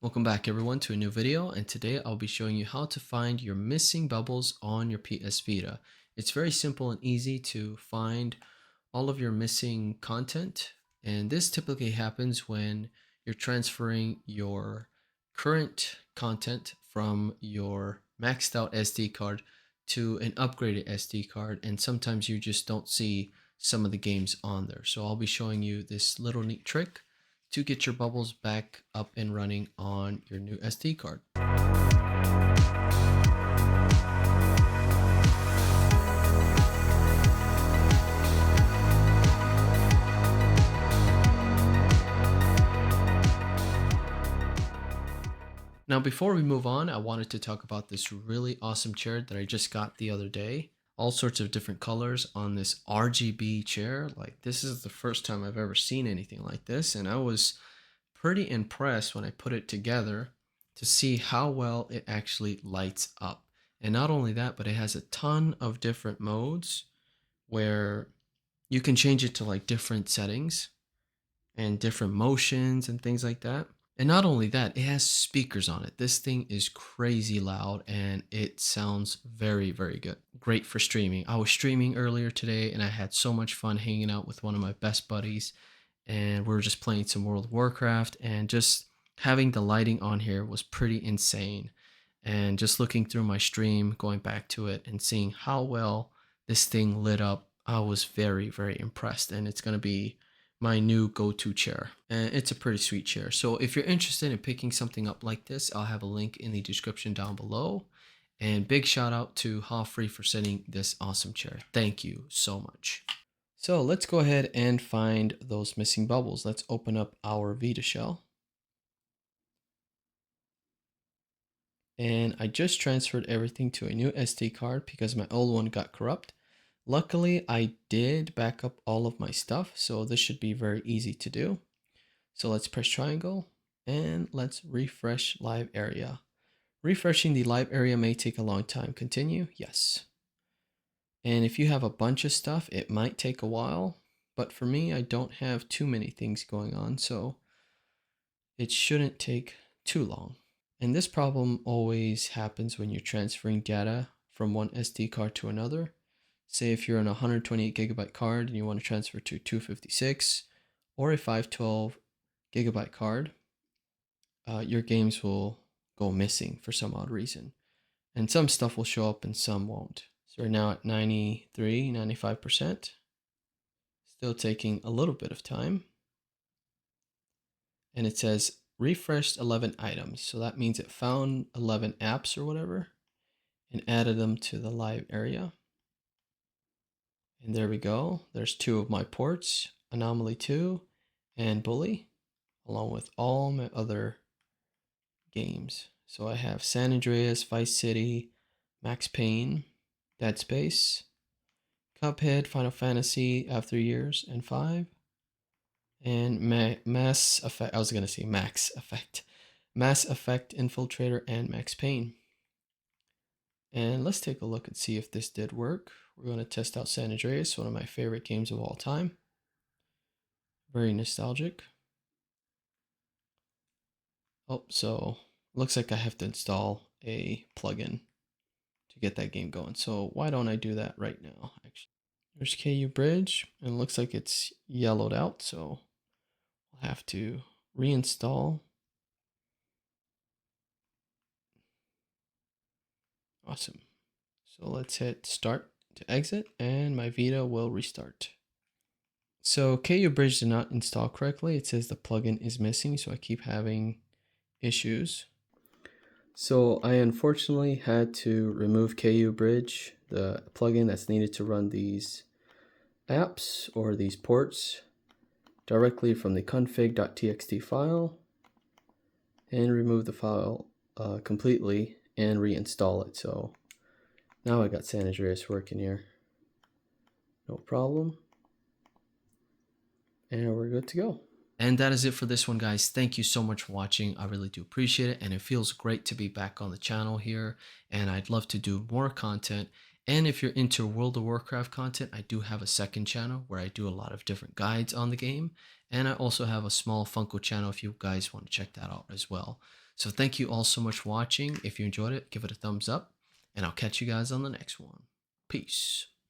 Welcome back everyone to a new video, and today I'll be showing you how to find your missing bubbles on your PS Vita. It's very simple and easy to find all of your missing content, and this typically happens when you're transferring your current content from your maxed out SD card to an upgraded SD card, and sometimes you just don't see some of the games on there. So I'll be showing you this little neat trick to get your bubbles back up and running on your new SD card. Now, before we move on, I wanted to talk about this really awesome chair that I just got the other day. All sorts of different colors on this RGB chair. Like, this is the first time I've ever seen anything like this, and I was pretty impressed when I put it together to see how well it actually lights up. And not only that, but it has a ton of different modes where you can change it to like different settings and different motions and things like that. And not only that, it has speakers on it. This thing is crazy loud and it sounds very, very good. Great for streaming. I was streaming earlier today and I had so much fun hanging out with one of my best buddies. And we were just playing some World of Warcraft, and just having the lighting on here was pretty insane. And just looking through my stream, going back to it and seeing how well this thing lit up, I was very, very impressed. And it's going to be my new go-to chair, and it's a pretty sweet chair. So if you're interested in picking something up like this, I'll have a link in the description down below. And big shout out to Free for sending this awesome chair. Thank you so much. So let's go ahead and find those missing bubbles. Let's open up our Vita shell. And I just transferred everything to a new SD card because my old one got corrupt. Luckily, I did back up all of my stuff, so this should be very easy to do. So let's press triangle and let's refresh live area. Refreshing the live area may take a long time. Continue? Yes. And if you have a bunch of stuff, it might take a while. But for me, I don't have too many things going on, so it shouldn't take too long. And this problem always happens when you're transferring data from one SD card to another. Say if you're on a 128 gigabyte card and you want to transfer to 256 or a 512 gigabyte card, your games will go missing for some odd reason. And some stuff will show up and some won't. So we're now at 93, 95%. Still taking a little bit of time. And it says refreshed 11 items. So that means it found 11 apps or whatever and added them to the live area. And there we go. There's 2 of my ports, Anomaly 2 and Bully, along with all my other games. So I have San Andreas, Vice City, Max Payne, Dead Space, Cuphead, Final Fantasy After Years, and 5, and Mass Effect. I was gonna say Max Effect, Mass Effect Infiltrator, and Max Payne. And let's take a look and see if this did work. We're going to test out San Andreas, one of my favorite games of all time. Very nostalgic. Oh, so looks like I have to install a plugin to get that game going. So why don't I do that right now? Actually, there's KU Bridge, and it looks like it's yellowed out, so I'll have to reinstall. Awesome. So let's hit start to exit, and my Vita will restart. So KU Bridge did not install correctly. It says the plugin is missing, so I keep having issues. So I unfortunately had to remove KU Bridge, the plugin that's needed to run these apps or these ports, directly from the config.txt file, and remove the file completely and reinstall it. So now I got San Andreas working here. No problem. And we're good to go. And that is it for this one, guys. Thank you so much for watching. I really do appreciate it. And it feels great to be back on the channel here. And I'd love to do more content. And if you're into World of Warcraft content, I do have a second channel where I do a lot of different guides on the game. And I also have a small Funko channel if you guys want to check that out as well. So thank you all so much for watching. If you enjoyed it, give it a thumbs up, and I'll catch you guys on the next one. Peace.